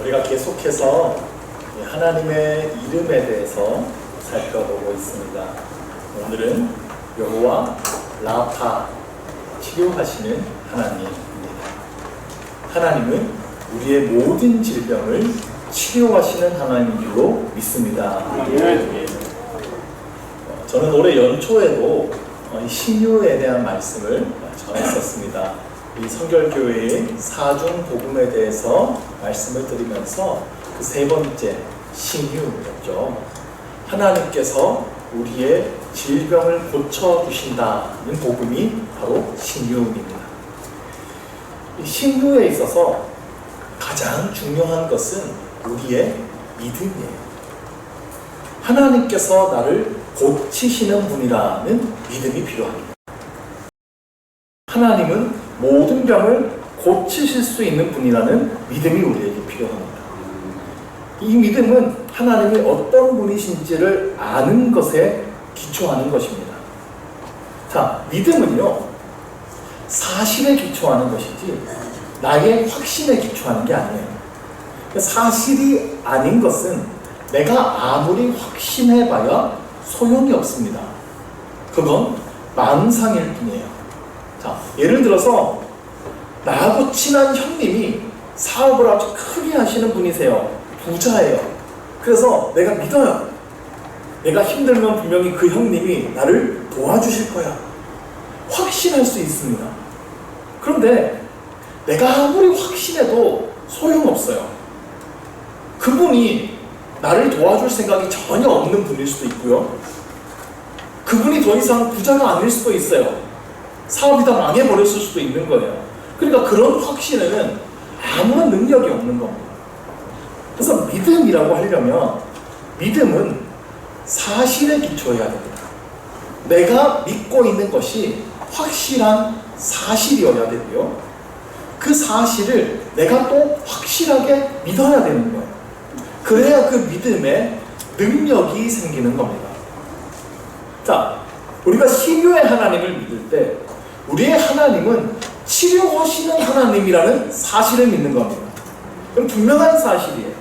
우리가 계속해서 하나님의 이름에 대해서 살펴보고 있습니다. 오늘은 여호와 라파, 치료하시는 하나님입니다. 하나님은 우리의 모든 질병을 치료하시는 하나님인 줄로 믿습니다. 저는 올해 연초에도 신유에 대한 말씀을 전했었습니다. 이 성결교회의 사중 복음에 대해서 말씀을 드리면서 그 세 번째 신유였죠. 하나님께서 우리의 질병을 고쳐주신다는 복음이 바로 신유입니다. 이 신유에 있어서 가장 중요한 것은 우리의 믿음이에요. 하나님께서 나를 고치시는 분이라는 믿음이 필요합니다. 하나님은 모든 병을 고치실 수 있는 분이라는 믿음이 우리에게 필요합니다. 이 믿음은 하나님이 어떤 분이신지를 아는 것에 기초하는 것입니다. 자, 믿음은요, 사실에 기초하는 것이지 나의 확신에 기초하는 게 아니에요. 사실이 아닌 것은 내가 아무리 확신해봐야 소용이 없습니다. 그건 망상일 뿐이에요. 자, 예를 들어서 나하고 친한 형님이 사업을 아주 크게 하시는 분이세요. 부자예요. 그래서 내가 믿어요. 내가 힘들면 분명히 그 형님이 나를 도와주실 거야. 확신할 수 있습니다. 그런데 내가 아무리 확신해도 소용없어요. 그분이 나를 도와줄 생각이 전혀 없는 분일 수도 있고요. 그분이 더 이상 부자가 아닐 수도 있어요. 사업이 다 망해버렸을 수도 있는 거예요. 그러니까 그런 확신에는 아무런 능력이 없는 겁니다. 그래서 믿음이라고 하려면 믿음은 사실에 기초해야 됩니다. 내가 믿고 있는 것이 확실한 사실이어야 되고요. 그 사실을 내가 또 확실하게 믿어야 되는 거예요. 그래야 그 믿음에 능력이 생기는 겁니다. 자, 우리가 신유의 하나님을 믿을 때 우리의 하나님은 치료하시는 하나님이라는 사실을 믿는 겁니다. 그럼 분명한 사실이에요.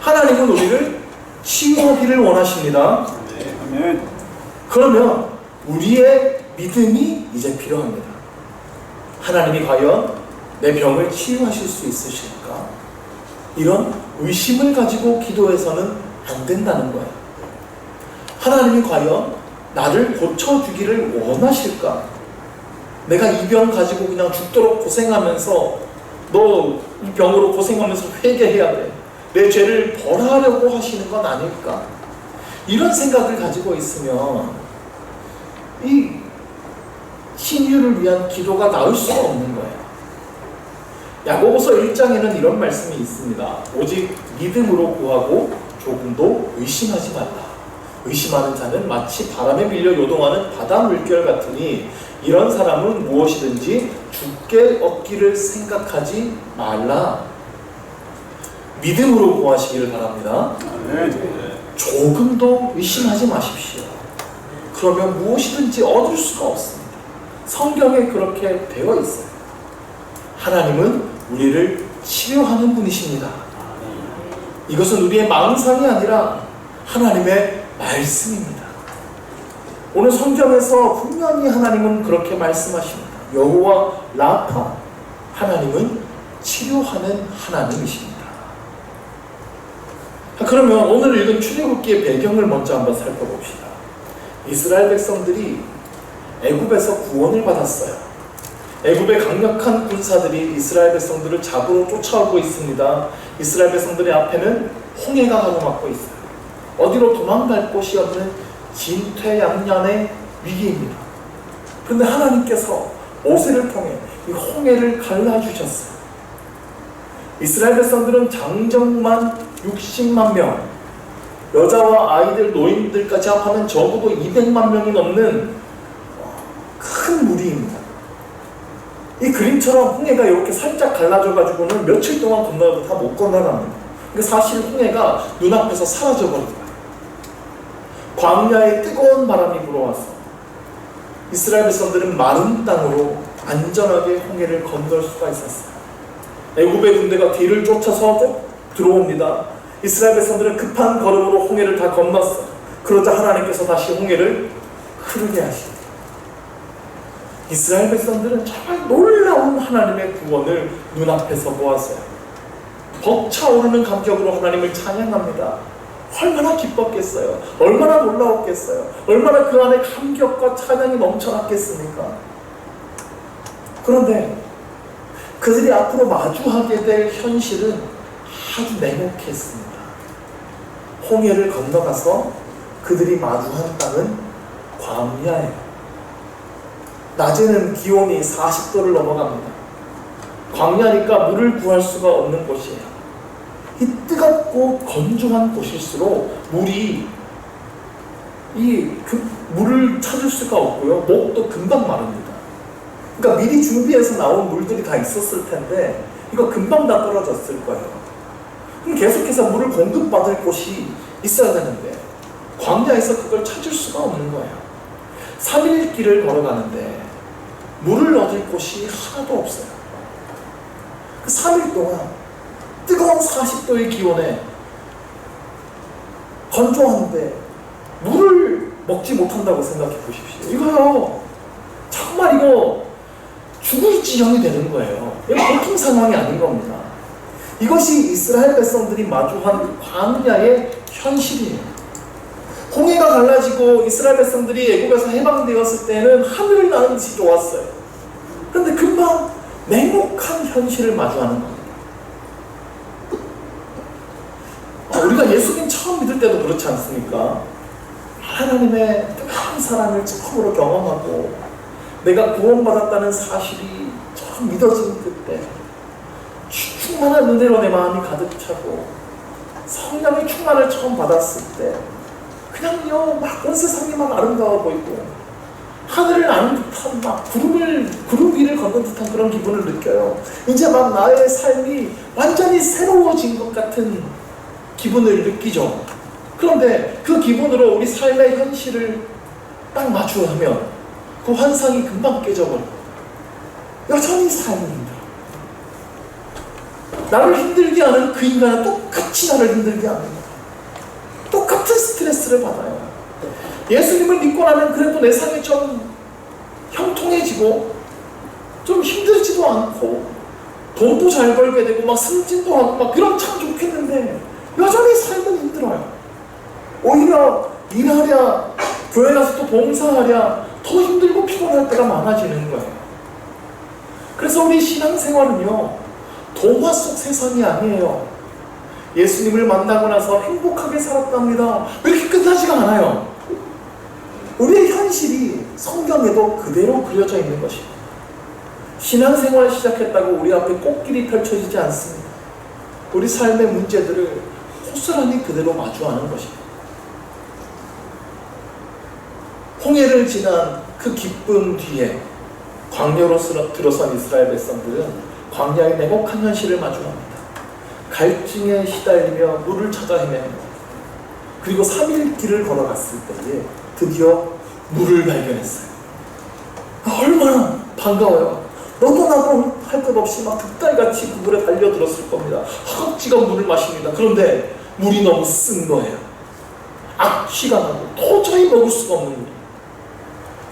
하나님은 우리를 치유하기를 원하십니다. 그러면 우리의 믿음이 이제 필요합니다. 하나님이 과연 내 병을 치유하실 수 있으실까? 이런 의심을 가지고 기도해서는 안 된다는 거예요. 하나님이 과연 나를 고쳐주기를 원하실까? 내가 이 병 가지고 그냥 죽도록 고생하면서 너 이 병으로 고생하면서 회개해야 돼. 내 죄를 벌하려고 하시는 건 아닐까? 이런 생각을 가지고 있으면 이 신유를 위한 기도가 나올 수가 없는 거예요. 야고보서 1장에는 이런 말씀이 있습니다. 오직 믿음으로 구하고 조금도 의심하지 말라. 의심하는 자는 마치 바람에 밀려 요동하는 바다 물결 같으니 이런 사람은 무엇이든지 죽게 얻기를 생각하지 말라. 믿음으로 구하시기를 바랍니다. 조금도 의심하지 마십시오. 그러면 무엇이든지 얻을 수가 없습니다. 성경에 그렇게 되어 있어요. 하나님은 우리를 치료하는 분이십니다. 이것은 우리의 망상이 아니라 하나님의 말씀입니다. 오늘 성경에서 분명히 하나님은 그렇게 말씀하십니다. 여호와 라파, 하나님은 치료하는 하나님이십니다. 그러면 오늘 읽은 출애굽기의 배경을 먼저 한번 살펴봅시다. 이스라엘 백성들이 애굽에서 구원을 받았어요. 애굽의 강력한 군사들이 이스라엘 백성들을 잡으러 쫓아오고 있습니다. 이스라엘 백성들의 앞에는 홍해가 가로막고 있어요. 어디로 도망갈 곳이 없는 진퇴양난의 위기입니다. 그런데 하나님께서 모세를 통해 이 홍해를 갈라주셨어요. 이스라엘 백성들은 장정만 60만 명, 여자와 아이들, 노인들까지 합하면 적어도 200만 명이 넘는 큰 무리입니다. 이 그림처럼 홍해가 이렇게 살짝 갈라져가지고는 며칠 동안 건너도 다 못 건너갑니다. 그러니까 사실 홍해가 눈앞에서 사라져버립니다. 광야에 뜨거운 바람이 불어와서 이스라엘 백성들은 마른 땅으로 안전하게 홍해를 건널 수가 있었어요. 애굽의 군대가 뒤를 쫓아서 들어옵니다. 이스라엘 백성들은 급한 걸음으로 홍해를 다 건넜어요. 그러자 하나님께서 다시 홍해를 흐르게 하십니다. 이스라엘 백성들은 정말 놀라운 하나님의 구원을 눈앞에서 보았어요. 벅차오르는 감격으로 하나님을 찬양합니다. 얼마나 기뻤겠어요. 얼마나 놀라웠겠어요. 얼마나 그 안에 감격과 찬양이 넘쳐났겠습니까? 그런데 그들이 앞으로 마주하게 될 현실은 아주 냉혹했습니다. 홍해를 건너가서 그들이 마주한 땅은 광야예요. 낮에는 기온이 40도를 넘어갑니다. 광야니까 물을 구할 수가 없는 곳이에요. 이 뜨겁고 건조한 곳일수록 물을 찾을 수가 없고요. 목도 금방 마릅니다. 그러니까 미리 준비해서 나온 물들이 다 있었을 텐데 이거 금방 다 떨어졌을 거예요. 그럼 계속해서 물을 공급받을 곳이 있어야 되는데 광야에서 그걸 찾을 수가 없는 거예요. 3일 길을 걸어가는데 물을 얻을 곳이 하나도 없어요. 그 3일 동안 뜨거운 40도의 기온에 건조한데 물을 먹지 못한다고 생각해 보십시오. 이거요, 정말 이거 죽을 지경이 되는 거예요. 이거 보통 상황이 아닌 겁니다. 이것이 이스라엘 백성들이 마주한 광야의 현실이에요. 홍해가 갈라지고 이스라엘 백성들이 애국에서 해방되었을 때는 하늘을 나는 듯이 좋았어요. 그런데 금방 냉혹한 현실을 마주하는 겁니다. 우리가 예수님 처음 믿을 때도 그렇지 않습니까? 하나님의 뜨거운 사랑을 처음으로 경험하고 내가 구원받았다는 사실이 처음 믿어진 그때 충만한 은혜로 내 마음이 가득 차고 성령의 충만을 처음 받았을 때 그냥요 막 온 세상이 막 아름다워 보이고 하늘을 나는 듯한 막 구름 위를 걷는 듯한 그런 기분을 느껴요. 이제 막 나의 삶이 완전히 새로워진 것 같은 기분을 느끼죠. 그런데 그 기분으로 우리 삶의 현실을 딱 마주하면 그 환상이 금방 깨져버려요. 여전히 삶이 힘들어. 나를 힘들게 하는 그 인간은 똑같이 나를 힘들게 합니다. 똑같은 스트레스를 받아요. 예수님을 믿고 나면 그래도 내 삶이 좀 형통해지고 좀 힘들지도 않고 돈도 잘 벌게 되고 막 승진도 하고 막 그럼 참 좋겠는데 여전히 삶은 힘들어요. 오히려 일하랴 교회 가서 또 봉사하랴 더 힘들고 피곤할 때가 많아지는 거예요. 그래서 우리 신앙생활은요 동화 속 세상이 아니에요. 예수님을 만나고 나서 행복하게 살았답니다. 이렇게 끝나지가 않아요. 우리의 현실이 성경에도 그대로 그려져 있는 것입니다. 신앙생활을 시작했다고 우리 앞에 꽃길이 펼쳐지지 않습니다. 우리 삶의 문제들을 고스란히 그대로 마주하는 것입니다. 홍해를 지난 그 기쁨 뒤에 광야로 들어선 이스라엘 백성들은 광야의 냉혹한 현실을 마주합니다. 갈증에 시달리며 물을 찾아 헤맵니다. 그리고 3일 길을 걸어갔을 때에 드디어 물을 발견했어요. 얼마나 반가워요. 너도 나도 할 것 없이 막 득달같이 그 물에 달려들었을 겁니다. 허겁지겁 물을 마십니다. 그런데 물이 너무 쓴 거예요. 악취가 나고 도저히 먹을 수가 없는 물.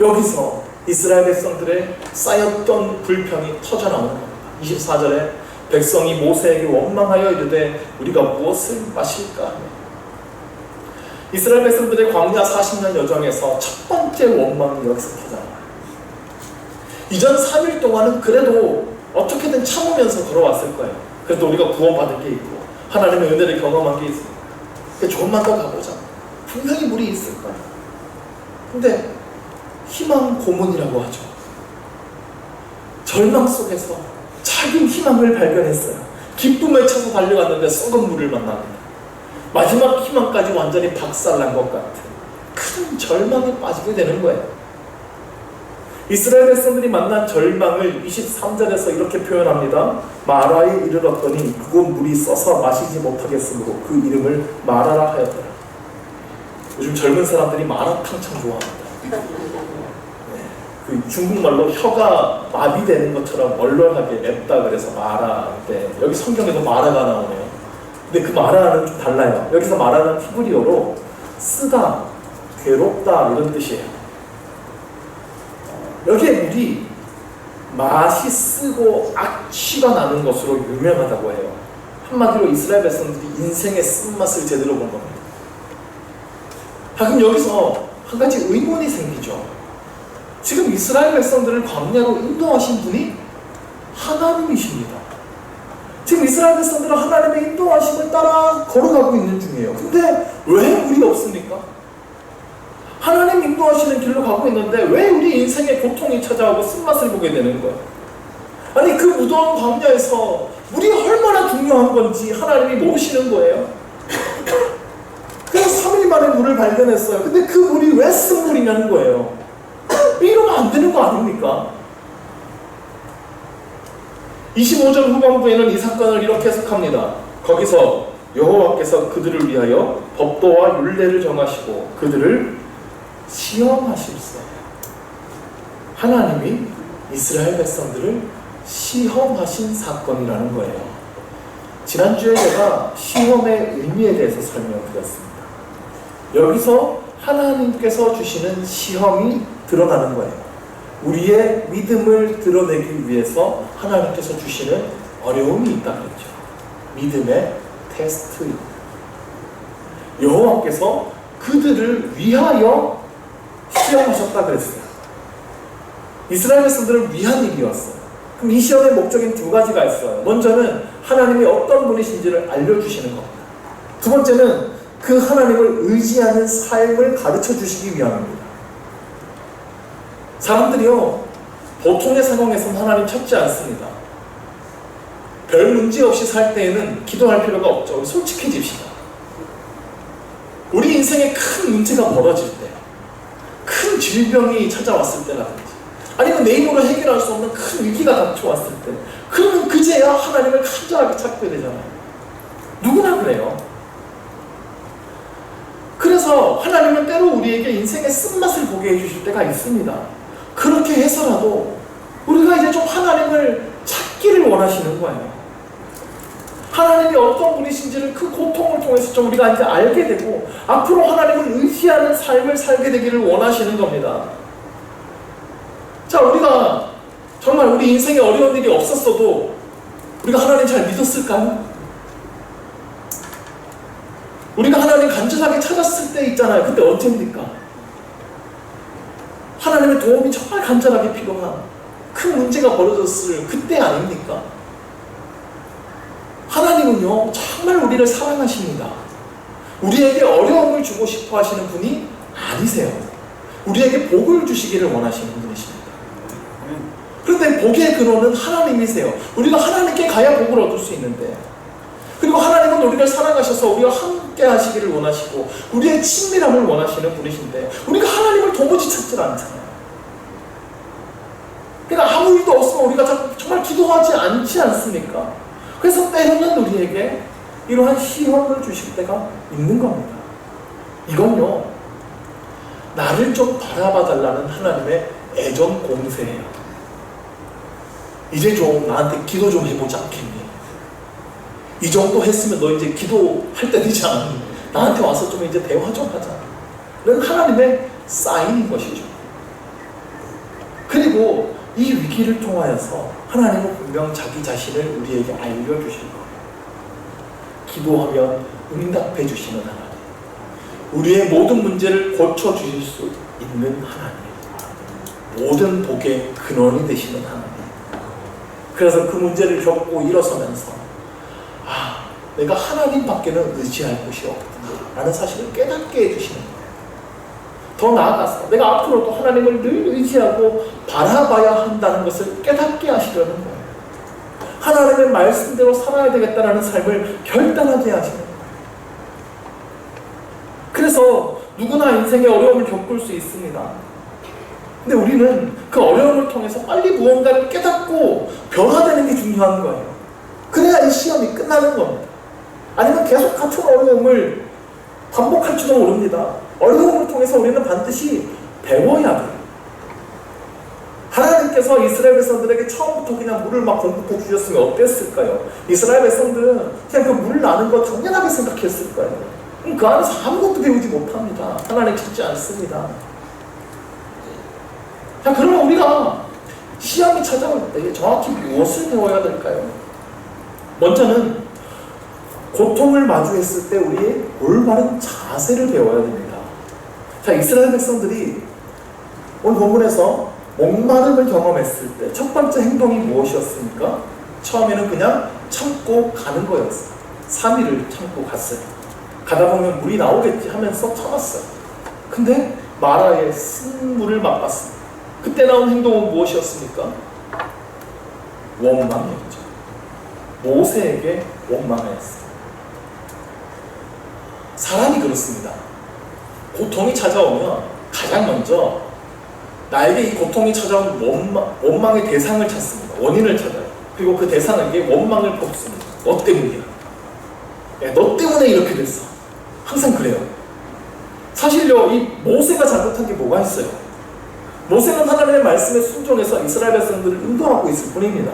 여기서 이스라엘 백성들의 쌓였던 불평이 터져나오는 겁니다. 24절에 백성이 모세에게 원망하여 이르되 우리가 무엇을 마실까? 이스라엘 백성들의 광야 40년 여정에서 첫 번째 원망이 여기서 터져나와요. 이전 3일 동안은 그래도 어떻게든 참으면서 걸어왔을 거예요. 그래도 우리가 구원받은 게 있고 하나님의 은혜를 경험한 게 있습니다. 조금만 더 가보자. 분명히 물이 있을 거예요. 근데 희망 고문이라고 하죠. 절망 속에서 작은 희망을 발견했어요. 기쁨에 차서 달려갔는데 썩은 물을 만납니다. 마지막 희망까지 완전히 박살난 것 같은 큰 절망에 빠지게 되는 거예요. 이스라엘 백성들이 만난 절망을 23절에서 이렇게 표현합니다. 마라에 이르렀더니 그곳 물이 써서 마시지 못하겠으므로 그 이름을 마라라 하였더라. 요즘 젊은 사람들이 마라탕 참 좋아합니다. 그 중국말로 혀가 마비되는 것처럼 얼얼하게 맵다 그래서 마라인데 여기 성경에도 마라가 나오네요. 근데 그 마라는 좀 달라요. 여기서 마라는 히브리어로 쓰다, 괴롭다 이런 뜻이에요. 여기에 물이 맛이 쓰고 악취가 나는 것으로 유명하다고 해요. 한마디로 이스라엘 백성들이 인생의 쓴맛을 제대로 본 겁니다. 그럼 여기서 한 가지 의문이 생기죠. 지금 이스라엘 백성들을 광야로 인도하신 분이 하나님이십니다. 지금 이스라엘 백성들은 하나님의 인도하심을 따라 걸어가고 있는 중이에요. 근데 왜 우리 없습니까? 하나님 인도하시는 길로 가고 있는데 왜 우리 인생에 고통이 찾아오고 쓴맛을 보게 되는 거예요? 아니 그 무더운 광야에서 물이 얼마나 중요한 건지 하나님이 모르시는 거예요. 그래서 3일 만에 물을 발견했어요. 근데 그 물이 왜 쓴물이냐는 거예요. 이러면 안 되는 거 아닙니까? 25절 후반부에는 이 사건을 이렇게 해석합니다. 거기서 여호와께서 그들을 위하여 법도와 율례를 정하시고 그들을 시험하실세. 하나님이 이스라엘 백성들을 시험하신 사건이라는 거예요. 지난주에 제가 시험의 의미에 대해서 설명드렸습니다. 여기서 하나님께서 주시는 시험이 드러나는 거예요. 우리의 믿음을 드러내기 위해서 하나님께서 주시는 어려움이 있다 그랬죠. 믿음의 테스트입니다. 여호와께서 그들을 위하여 시험하셨다 그랬어요. 이스라엘 백성들을 위한 일이었어요. 그럼 이 시험의 목적인 두 가지가 있어요. 먼저는 하나님이 어떤 분이신지를 알려주시는 겁니다. 두 번째는 그 하나님을 의지하는 삶을 가르쳐 주시기 위함입니다. 사람들이요, 보통의 상황에서는 하나님 찾지 않습니다. 별 문제 없이 살 때에는 기도할 필요가 없죠. 솔직해집시다. 우리 인생에 큰 문제가 벌어질 때, 큰 질병이 찾아왔을 때라든지, 아니면 내 힘으로 해결할 수 없는 큰 위기가 닥쳐왔을 때, 그러면 그제야 하나님을 간절하게 찾게 되잖아요. 누구나 그래요. 그래서 하나님은 때로 우리에게 인생의 쓴맛을 보게 해주실 때가 있습니다. 그렇게 해서라도 우리가 이제 좀 하나님을 찾기를 원하시는 거예요. 하나님이 어떤 분이신지를 그 고통을 통해서 좀 우리가 이제 알게 되고 앞으로 하나님을 의지하는 삶을 살게 되기를 원하시는 겁니다. 자, 우리가 정말 우리 인생에 어려운 일이 없었어도 우리가 하나님 잘 믿었을까요? 우리가 하나님 간절하게 찾았을 때 있잖아요. 그때 언제입니까? 하나님의 도움이 정말 간절하게 필요한 큰 문제가 벌어졌을 그때 아닙니까? 하나님은요, 정말 우리를 사랑하십니다. 우리에게 어려움을 주고 싶어 하시는 분이 아니세요. 우리에게 복을 주시기를 원하시는 분이십니다. 그런데 복의 근원은 하나님이세요. 우리가 하나님께 가야 복을 얻을 수 있는데, 그리고 하나님은 우리를 사랑하셔서 우리와 함께 하시기를 원하시고 우리의 친밀함을 원하시는 분이신데 우리가 하나님을 도무지 찾지 않잖아요. 그러니까 아무 일도 없으면 우리가 정말 기도하지 않지 않습니까? 그래서 때로는 우리에게 이러한 시험을 주실 때가 있는 겁니다. 이건요, 나를 좀 바라봐 달라는 하나님의 애정 공세예요. 이제 좀 나한테 기도 좀 해보지 않겠니? 이 정도 했으면 너 이제 기도할 때 되지 않니? 나한테 와서 좀 이제 대화 좀 하자. 이런 하나님의 사인인 것이죠. 그리고 이 위기를 통하여서 하나님은 분명 자기 자신을 우리에게 알려주실 거예요. 기도하면 응답해 주시는 하나님, 우리의 모든 문제를 고쳐주실 수 있는 하나님, 모든 복의 근원이 되시는 하나님. 그래서 그 문제를 겪고 일어서면서 내가 하나님밖에는 의지할 곳이 없구나 라는 사실을 깨닫게 해주시는 거예요. 더 나아가서 내가 앞으로도 하나님을 늘 의지하고 바라봐야 한다는 것을 깨닫게 하시려는 거예요. 하나님의 말씀대로 살아야 되겠다는 삶을 결단하게 하시는 거예요. 그래서 누구나 인생에 어려움을 겪을 수 있습니다. 근데 우리는 그 어려움을 통해서 빨리 무언가를 깨닫고 변화되는 게 중요한 거예요. 그래야 이 시험이 끝나는 겁니다. 아니면 계속 같은 어려움을 반복할지도 모릅니다. 어려움을 통해서 우리는 반드시 배워야 돼요. 하나님 하나님께서 이스라엘 백성들에게 처음부터 그냥 물을 막 공급해 주셨으면 어땠을까요? 이스라엘 백성들은 그냥 그 물 나는 거 당연하게 생각했을 거예요. 그 안에서 아무것도 배우지 못합니다. 하나님 찾지 않습니다. 자, 그러면 우리가 시험이 찾아올 때 정확히 무엇을 배워야 될까요? 먼저는 고통을 마주했을 때 우리의 올바른 자세를 배워야 됩니다. 자, 이스라엘 백성들이 오늘 본문에서 목마름을 경험했을 때 첫 번째 행동이 무엇이었습니까? 처음에는 그냥 참고 가는 거였어요. 3일을 참고 갔어요. 가다 보면 물이 나오겠지 하면서 참았어요. 근데 마라의 쓴물을 맛봤습니다. 그때 나온 행동은 무엇이었습니까? 원망이었죠. 모세에게 원망했어요. 사람이 그렇습니다. 고통이 찾아오면 가장 먼저 나에게 이 고통이 찾아온 원망의 대상을 찾습니다. 원인을 찾아요. 그리고 그 대상에게 원망을 뽑습니다. 너 때문이야. 너 때문에 이렇게 됐어. 항상 그래요. 사실요, 이 모세가 잘못한 게 뭐가 있어요? 모세는 하나님의 말씀에 순종해서 이스라엘 백성들을 인도하고 있을 뿐입니다.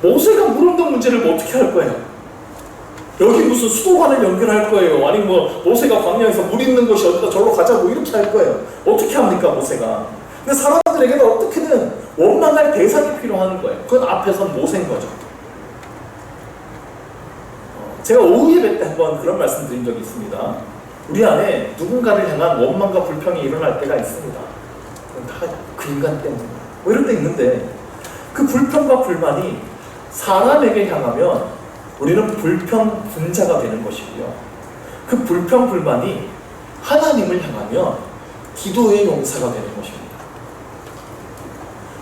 모세가 물 없는 문제를 뭐 어떻게 할 거예요? 여기 무슨 수도관을 연결할 거예요? 아니 뭐 모세가 광야에서 물 있는 곳이 어디다 절로 가자고 이렇게 할 거예요? 어떻게 합니까 모세가? 근데 사람들에게는 어떻게든 원망할 대상이 필요한 거예요. 그건 앞에선 모세인 거죠. 제가 오후 예배 때 한번 그런 말씀 드린 적이 있습니다. 우리 안에 누군가를 향한 원망과 불평이 일어날 때가 있습니다. 다 그 인간 때문에 뭐 이럴 때 있는데 그 불평과 불만이 사람에게 향하면 우리는 불평 분자가 되는 것이고요. 그 불평 불만이 하나님을 향하면 기도의 용사가 되는 것입니다.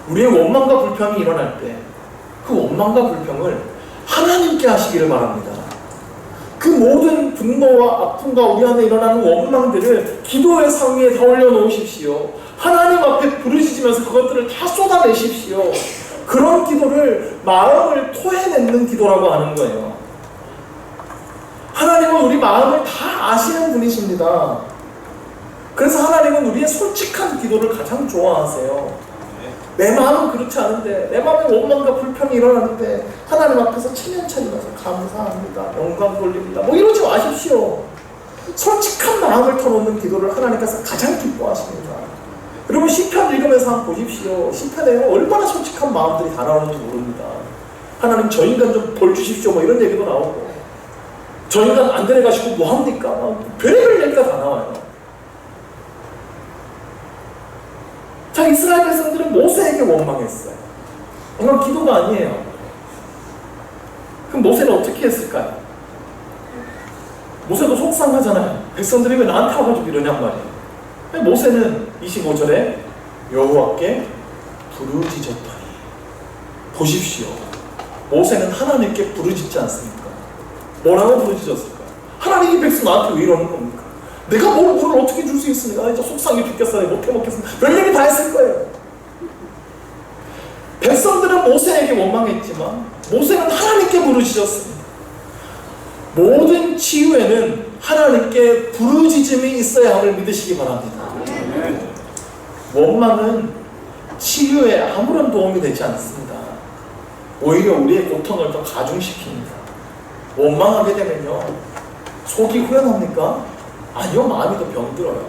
우리의 원망과 불평이 일어날 때 그 원망과 불평을 하나님께 하시기를 바랍니다. 그 모든 분노와 아픔과 우리 안에 일어나는 원망들을 기도의 상위에 다 올려놓으십시오. 하나님 앞에 부르짖으면서 그것들을 다 쏟아내십시오. 그런 기도를 마음을 토해내는 기도라고 하는 거예요. 하나님은 우리 마음을 다 아시는 분이십니다. 그래서 하나님은 우리의 솔직한 기도를 가장 좋아하세요. 내 마음은 그렇지 않은데, 내 마음에 원망과 불평이 일어나는데 하나님 앞에서 체면차리면서 감사합니다, 영광 돌립니다 뭐 이러지 마십시오. 솔직한 마음을 터놓는 기도를 하나님께서 가장 기뻐하십니다. 여러분 시편 읽으면서 한번 보십시오. 시편에 얼마나 솔직한 마음들이 다 나오는지 모릅니다. 하나님 저 인간 좀 벌 주십시오 뭐 이런 얘기도 나오고, 저 인간 안 데려가시고 뭐합니까? 별의별 얘기가 다 나와요. 자, 이스라엘 백성들은 모세에게 원망했어요. 이건 기도가 아니에요. 그럼 모세는 어떻게 했을까요? 모세도 속상하잖아요. 백성들이 왜 나한테 와가지고 이러냔 말이에요. 모세는 25절에 여호와께 부르짖었더니, 보십시오. 모세는 하나님께 부르짖지 않습니까? 뭐라고 부르짖었을까요? 하나님이 백성 나한테 왜 이러는 겁니까? 내가 물을 어떻게 줄 수 있습니까? 진짜 속상해 죽겠어요. 못해 먹겠습니다. 별얘기 다 했을 거예요. 백성들은 모세에게 원망했지만 모세는 하나님께 부르짖었습니다. 모든 치유에는 하나님께 부르짖음이 있어야 함을 믿으시기 바랍니다. 원망은 치유에 아무런 도움이 되지 않습니다. 오히려 우리의 고통을 더 가중시킵니다. 원망하게 되면요, 속이 후련합니까? 아니요, 마음이 더 병들어요.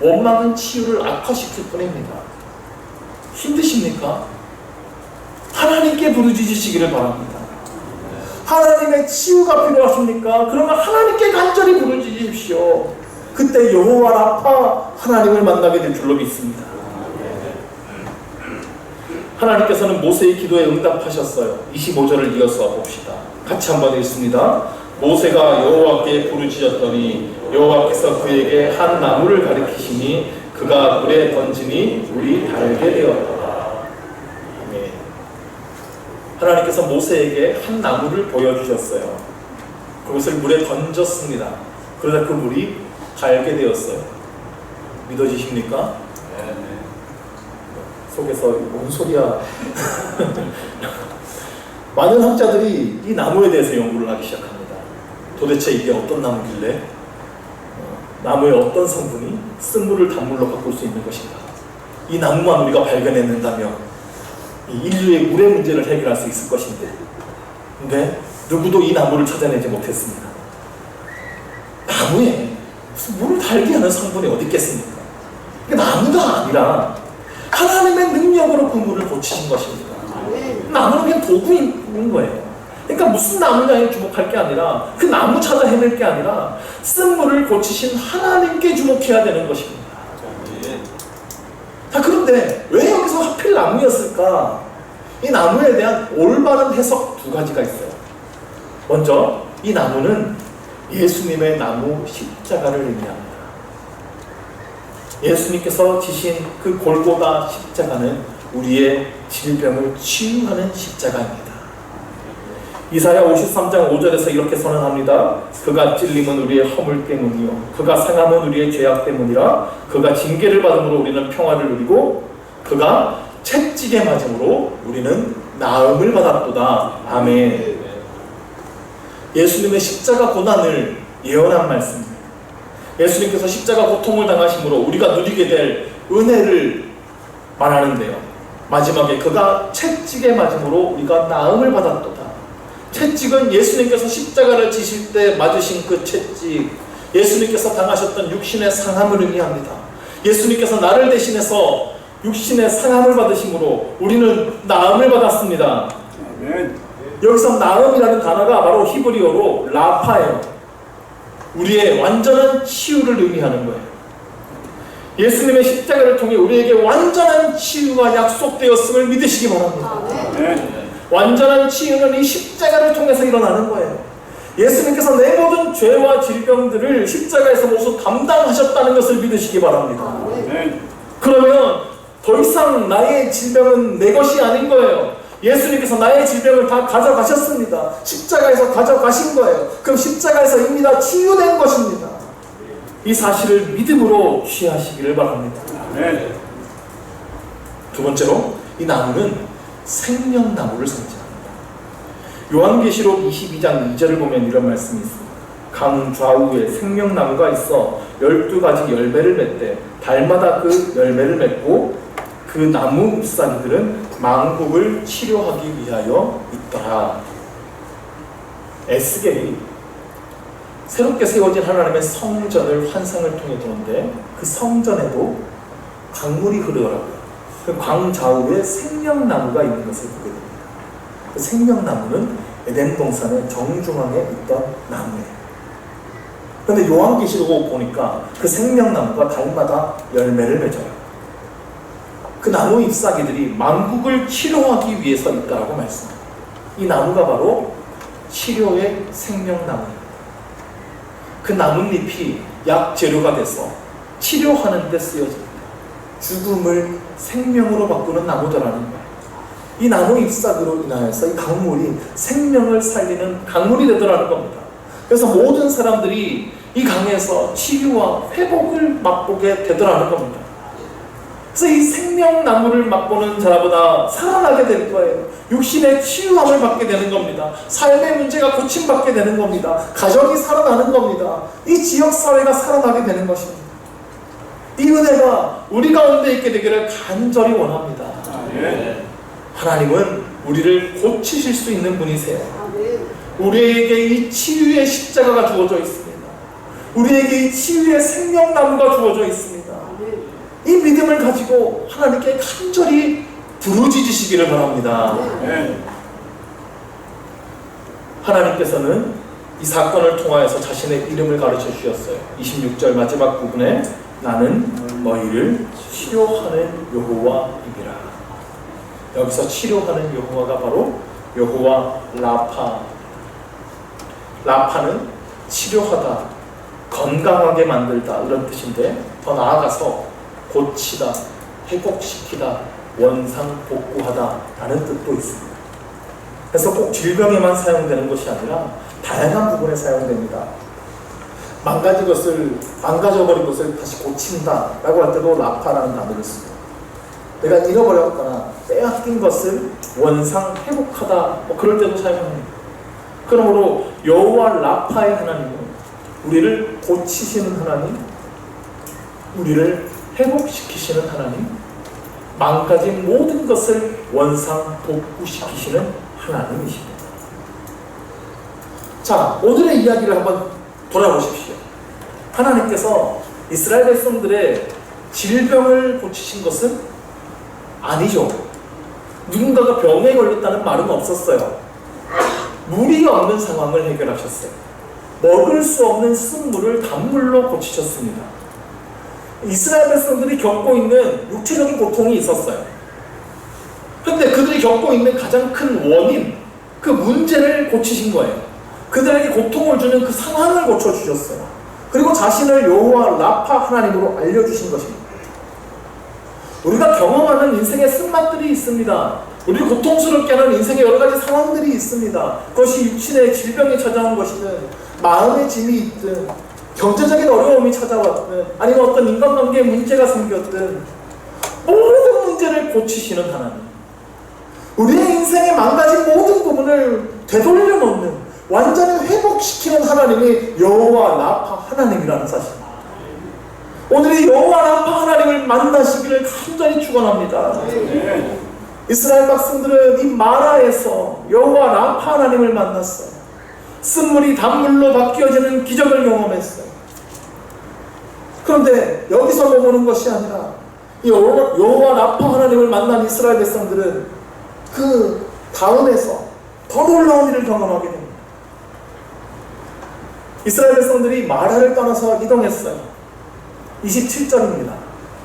원망은 치유를 악화시킬 뿐입니다. 힘드십니까? 하나님께 부르짖으시기를 바랍니다. 하나님의 치유가 필요하십니까? 그러면 하나님께 간절히 부르짖으십시오. 그때 여호와 라파 하나님을 만나게 될 줄로 믿습니다. 하나님께서는 모세의 기도에 응답하셨어요. 25절을 이어서 봅시다. 같이 한번 읽습니다. 모세가 여호와께 부르짖었더니 여호와께서 그에게 한 나무를 가리키시니 그가 물에 던지니 물이 달게 되었더라. 아멘. 하나님께서 모세에게 한 나무를 보여주셨어요. 그것을 물에 던졌습니다. 그러다 그 물이 달게 되었어요. 믿어지십니까? 네. 속에서 뭔 소리야. 많은 학자들이 이 나무에 대해서 연구를 하기 시작합니다. 도대체 이게 어떤 나무길래 나무의 어떤 성분이 쓴물을 단물로 바꿀 수 있는 것인가. 이 나무만 우리가 발견했는다면 이 인류의 물의 문제를 해결할 수 있을 것인데, 근데 누구도 이 나무를 찾아내지 못했습니다. 나무에 무슨 물을 달게 하는 성분이 어디 있겠습니까? 나무가 아니라 하나님의 능력으로 그 물을 고치신 것입니다. 나무는 그냥 도구인 거예요. 그러니까 무슨 나무냐에 주목할 게 아니라, 그 나무 찾아 헤맬 게 아니라 쓴 물을 고치신 하나님께 주목해야 되는 것입니다. 자, 그런데 왜 여기서 하필 나무였을까? 이 나무에 대한 올바른 해석 두 가지가 있어요. 먼저 이 나무는 예수님의 나무 십자가를 의미합니다. 예수님께서 지신 그 골고다 십자가는 우리의 질병을 치유하는 십자가입니다. 이사야 53장 5절에서 이렇게 선언합니다. 그가 찔림은 우리의 허물 때문이요 그가 상함은 우리의 죄악 때문이라. 그가 징계를 받음으로 우리는 평화를 누리고 그가 채찍에 맞음으로 우리는 나음을 받았도다. 아멘. 예수님의 십자가 고난을 예언한 말씀입니다. 예수님께서 십자가 고통을 당하심으로 우리가 누리게 될 은혜를 말하는데요, 마지막에 그가 채찍에 맞음으로 우리가 나음을 받았도다. 채찍은 예수님께서 십자가를 지실 때 맞으신 그 채찍, 예수님께서 당하셨던 육신의 상함을 의미합니다. 예수님께서 나를 대신해서 육신의 상함을 받으심으로 우리는 나음을 받았습니다. 아멘. 여기서 나음이라는 단어가 바로 히브리어로 라파예요. 우리의 완전한 치유를 의미하는 거예요. 예수님의 십자가를 통해 우리에게 완전한 치유가 약속되었음을 믿으시기 바랍니다. 아멘. 완전한 치유는 이 십자가를 통해서 일어나는 거예요. 예수님께서 내 모든 죄와 질병들을 십자가에서 모두 감당하셨다는 것을 믿으시기 바랍니다. 그러면 더 이상 나의 질병은 내 것이 아닌 거예요. 예수님께서 나의 질병을 다 가져가셨습니다. 십자가에서 가져가신 거예요. 그럼 십자가에서 이미 다 치유된 것입니다. 이 사실을 믿음으로 취하시기를 바랍니다. 두 번째로 이 나무는 생명나무를 상징합니다. 요한계시록 22장 2절을 보면 이런 말씀이 있습니다. 강 좌우에 생명나무가 있어 12가지 열매를 맺되 달마다 그 열매를 맺고 그 나무 잎사귀들은 망국을 치료하기 위하여 있더라. 에스겔이 새롭게 세워진 하나님의 성전을 환상을 통해 보는데 그 성전에도 강물이 흐르더라고요. 그 광 좌우에 생명나무가 있는 것을 보게 됩니다. 그 생명나무는 에덴 동산의 정중앙에 있던 나무예요. 그런데 요한계시록 보니까 그 생명나무가 달마다 열매를 맺어요. 그 나무 잎사귀들이 만국을 치료하기 위해서 있다고 말씀합니다. 이 나무가 바로 치료의 생명나무입니다. 그 나뭇잎이 약재료가 돼서 치료하는 데 쓰여집니다. 죽음을 생명으로 바꾸는 나무더라는 거예요. 이 나무 잎사귀로 인하여서 이 강물이 생명을 살리는 강물이 되더라는 겁니다. 그래서 모든 사람들이 이 강에서 치유와 회복을 맛보게 되더라는 겁니다. 그래서 이 생명나무를 맛보는 자보다 살아나게 될 거예요. 육신의 치유함을 받게 되는 겁니다. 삶의 문제가 고침받게 되는 겁니다. 가정이 살아나는 겁니다. 이 지역사회가 살아나게 되는 것입니다. 이 은혜가 우리 가운데 있게 되기를 간절히 원합니다. 아멘. 하나님은 우리를 고치실 수 있는 분이세요. 아멘. 우리에게 이 치유의 십자가가 주어져 있습니다. 우리에게 이 치유의 생명나무가 주어져 있습니다. 아멘. 이 믿음을 가지고 하나님께 간절히 부르짖으시기를 바랍니다. 아멘. 하나님께서는 이 사건을 통하여서 자신의 이름을 가르쳐 주셨어요. 26절 마지막 부분에 나는 너희를 치료하는 여호와이니라. 여기서 치료하는 여호와가 바로 여호와 라파. 라파는 치료하다, 건강하게 만들다 이런 뜻인데, 더 나아가서 고치다, 회복시키다, 원상복구하다 라는 뜻도 있습니다. 그래서 꼭 질병에만 사용되는 것이 아니라 다양한 부분에 사용됩니다. 망가져버린 것을 다시 고친다 라고 할 때도 라파라는 단어를 씁니다. 내가 잃어버렸거나 빼앗긴 것을 원상 회복하다, 그럴 때도 사용합니다. 그러므로 여호와 라파의 하나님은 우리를 고치시는 하나님, 우리를 회복시키시는 하나님, 망가진 모든 것을 원상 복구시키시는 하나님이십니다. 자, 오늘의 이야기를 한번 돌아보십시오. 하나님께서 이스라엘 백성들의 질병을 고치신 것은 아니죠. 누군가가 병에 걸렸다는 말은 없었어요. 물이 없는 상황을 해결하셨어요. 먹을 수 없는 쓴물을 단물로 고치셨습니다. 이스라엘 백성들이 겪고 있는 육체적인 고통이 있었어요. 그런데 그들이 겪고 있는 가장 큰 원인, 그 문제를 고치신 거예요. 그들에게 고통을 주는 그 상황을 고쳐주셨어요. 그리고 자신을 여호와 라파 하나님으로 알려주신 것입니다. 우리가 경험하는 인생의 쓴맛들이 있습니다. 우리를 고통스럽게 하는 인생의 여러 가지 상황들이 있습니다. 그것이 육신의 질병이 찾아온 것이든, 마음의 짐이 있든, 경제적인 어려움이 찾아왔든, 아니면 어떤 인간관계에 문제가 생겼든, 모든 문제를 고치시는 하나님. 우리의 인생에 망가진 모든 부분을 되돌려 놓는, 완전히 회복시키는 하나님이 여호와 라파 하나님이라는 사실. 오늘 이 여호와 라파 하나님을 만나시기를 간절히 축원합니다. 이스라엘 백성들은 이 마라에서 여호와 라파 하나님을 만났어요. 쓴물이 단물로 바뀌어지는 기적을 경험했어요. 그런데 여기서 머무는 것이 아니라 여호와 라파 하나님을 만난 이스라엘 백성들은 그 다음에서 더 놀라운 일을 경험하게 됩니다. 이스라엘 백성들이 마라를 떠나서 이동했어요. 27절입니다.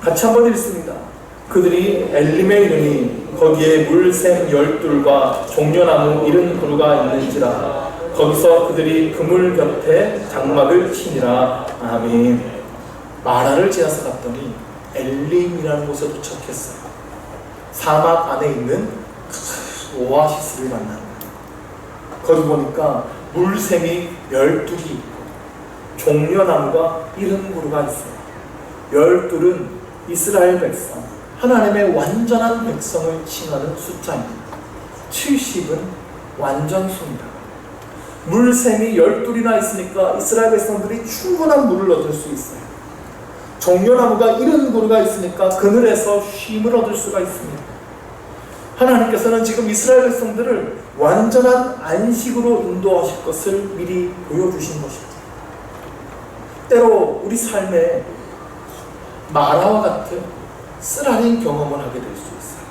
같이 한번 읽습니다. 그들이 엘림에 이르니 거기에 물샘 12과 종려나무 70그루가 있는지라. 거기서 그들이 그물 곁에 장막을 치니라. 아멘. 마라를 지나서 갔더니 엘림이라는 곳에 도착했어요. 사막 안에 있는 오아시스를 만납니다. 거기 보니까 물샘이 12기 있고 종려나무가 70그루가 있어요. 12은 이스라엘 백성, 하나님의 완전한 백성을 칭하는 숫자입니다. 70은 완전수입니다. 물샘이 12이나 있으니까 이스라엘 백성들이 충분한 물을 얻을 수 있어요. 종려나무가 70그루가 있으니까 그늘에서 쉼을 얻을 수가 있습니다. 하나님께서는 지금 이스라엘 백성들을 완전한 안식으로 인도하실 것을 미리 보여주신 것입니다. 때로 우리 삶에 마라와 같은 쓰라린 경험을 하게 될 수 있어요.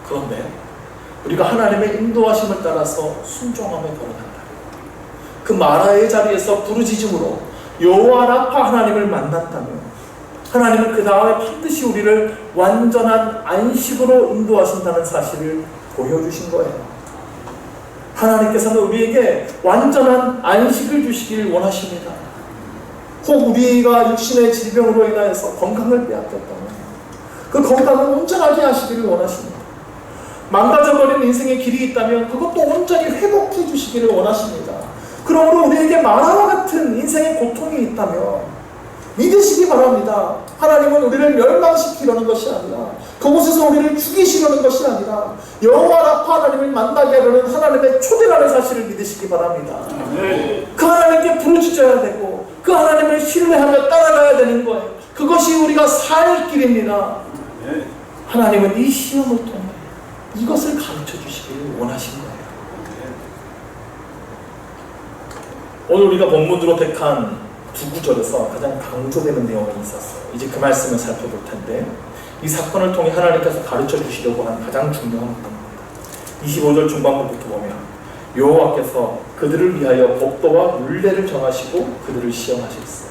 그런데 우리가 하나님의 인도하심을 따라서 순종함에 걸어간다. 그 마라의 자리에서 부르짖음으로 여호와 라파 하나님을 만났다면 하나님은 그 다음에 반드시 우리를 완전한 안식으로 인도하신다는 사실을 보여주신 거예요. 하나님께서는 우리에게 완전한 안식을 주시길 원하십니다. 혹 우리가 육신의 질병으로 인하여서 건강을 빼앗겼다면 그 건강을 온전하게 하시기를 원하십니다. 망가져버린 인생의 길이 있다면 그것도 온전히 회복해 주시기를 원하십니다. 그러므로 우리에게 마라와 같은 인생의 고통이 있다면 믿으시기 바랍니다. 하나님은 우리를 멸망시키려는 것이 아니라, 그곳에서 우리를 죽이시려는 것이 아니라 여호와 라파 하나님을 만나게 하려는 하나님의 초대라는 사실을 믿으시기 바랍니다. 그 하나님께 부르짖어야 되고 그 하나님을 신뢰하며 따라가야 되는 거예요. 그것이 우리가 살 길입니다. 하나님은 이 시험을 통해 이것을 가르쳐 주시기를 원하신 거예요. 오늘 우리가 본문으로 택한 두 구절에서 가장 강조되는 내용이 있었어요. 이제 그 말씀을 살펴볼 텐데, 이 사건을 통해 하나님께서 가르쳐 주시려고 한 가장 중요한 부분입니다. 25절 중반부부터 보면 여호와께서 그들을 위하여 법도와 율례를 정하시고 그들을 시험하셨어요.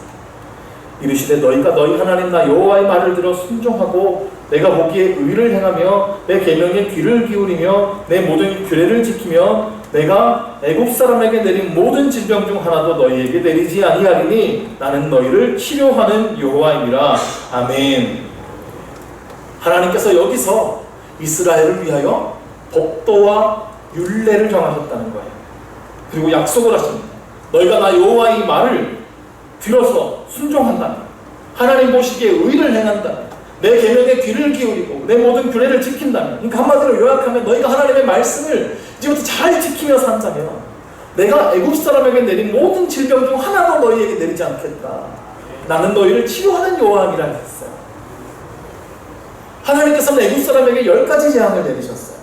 이르시되 너희가 너희 하나님 나 여호와의 말을 들어 순종하고 내가 보기에 의를 행하며 내 계명에 귀를 기울이며 내 모든 규례를 지키며 내가 애굽 사람에게 내린 모든 질병 중 하나도 너희에게 내리지 아니하리니 나는 너희를 치료하는 여호와이니라. 아멘. 하나님께서 여기서 이스라엘을 위하여 법도와 율례를 정하셨다는 거예요. 그리고 약속을 하십니다. 너희가 나 여호와의 말을 들어서 순종한다면, 하나님 보시기에 의를 행한다면, 내 계명에 귀를 기울이고 내 모든 규례를 지킨다면, 그러니까 한마디로 요약하면 너희가 하나님의 말씀을 이제부터 잘 지키며 산다면 내가 애굽 사람에게 내린 모든 질병 중 하나도 너희에게 내리지 않겠다. 나는 너희를 치료하는 여호와이라 했어요. 하나님께서는 애굽 사람에게 10가지 재앙을 내리셨어요.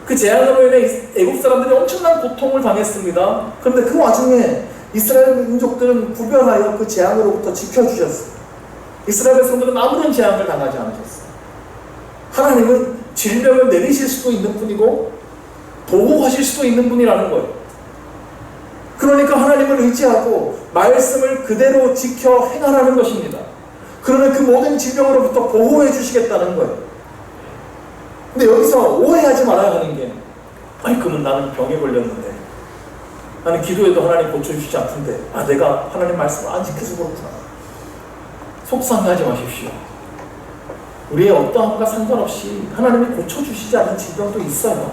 그 재앙으로 인해 애굽 사람들이 엄청난 고통을 당했습니다. 그런데 그 와중에 이스라엘 민족들은 구별하여 그 재앙으로부터 지켜주셨어요. 이스라엘 백성들은 아무런 재앙을 당하지 않으셨어요. 하나님은 질병을 내리실 수도 있는 분이고 보호하실 수도 있는 분이라는 거예요. 그러니까 하나님을 의지하고 말씀을 그대로 지켜 행하라는 것입니다. 그러면 그 모든 질병으로부터 보호해 주시겠다는 거예요. 근데 여기서 오해하지 말아야 하는 게, 아니 그러면 나는 병에 걸렸는데 나는 기도해도 하나님 고쳐주시지 않던데 내가 하나님 말씀을 안 지켜서 그렇구나. 속상해하지 마십시오. 우리의 어떠함과 상관없이 하나님이 고쳐주시지 않는 질병도 있어요.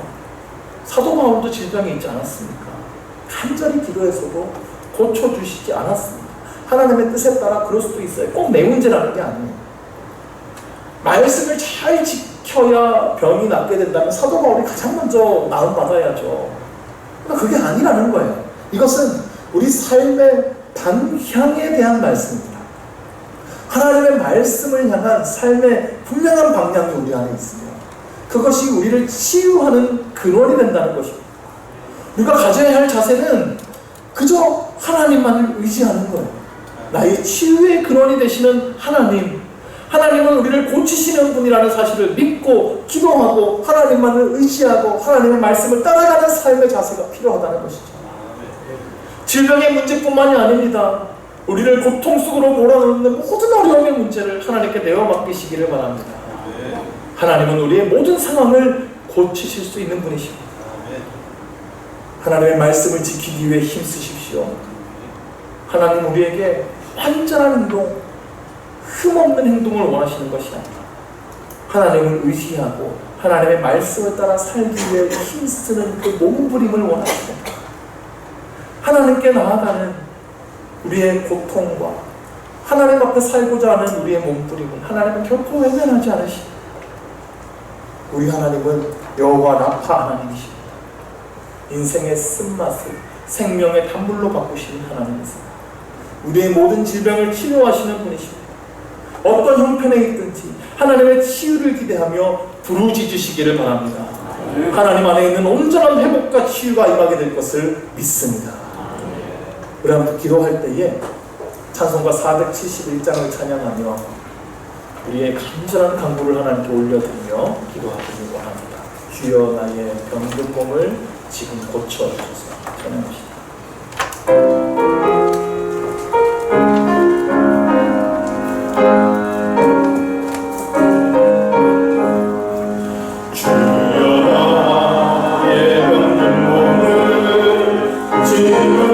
사도 바울도 질병이 있지 않았습니까? 간절히 기도해서도 고쳐주시지 않았습니다. 하나님의 뜻에 따라 그럴 수도 있어요. 꼭 내 문제라는 게 아니에요. 말씀을 잘 지켜야 병이 낫게 된다면 사도 바울이 가장 먼저 나음받아야죠. 그러니까 그게 아니라는 거예요. 이것은 우리 삶의 방향에 대한 말씀입니다. 하나님의 말씀을 향한 삶의 분명한 방향이 우리 안에 있으며 그것이 우리를 치유하는 근원이 된다는 것입니다. 우리가 가져야 할 자세는 그저 하나님만을 의지하는 거예요. 나의 치유의 근원이 되시는 하나님은 우리를 고치시는 분이라는 사실을 믿고 기도하고 하나님만을 의지하고 하나님의 말씀을 따라가는 삶의 자세가 필요하다는 것이죠. 질병의 문제뿐만이 아닙니다. 우리를 고통 속으로 몰아넣는 모든 어려움의 문제를 하나님께 내어 맡기시기를 바랍니다. 하나님은 우리의 모든 상황을 고치실 수 있는 분이십니다. 하나님의 말씀을 지키기 위해 힘쓰십시오. 하나님 우리에게 완전한 행동, 흠없는 행동을 원하시는 것이 아니라 하나님을 의지하고 하나님의 말씀을 따라 살기 위해 힘쓰는 그 몸부림을 원하십니다. 하나님께 나아가는 우리의 고통과 하나님 앞에 살고자 하는 우리의 몸부림은 하나님은 결코 외면하지 않으십니다. 우리 하나님은 여호와 라파 하나님이십니다. 인생의 쓴맛을 생명의 단물로 바꾸시는 하나님이십니다. 우리의 모든 질병을 치료하시는 분이십니다. 어떤 형편에 있든지 하나님의 치유를 기대하며 부르짖으시기를 바랍니다. 하나님 안에 있는 온전한 회복과 치유가 임하게 될 것을 믿습니다. 우리 한번 기도할 때에 찬송가 471장을 찬양하며 우리의 간절한 간구를 하나님께 올려드리며 기도하기를 원합니다. 주여 나의 병든 몸을 지금 고쳐주소서. 찬양합시다. 주여 나의 병든 몸을 지금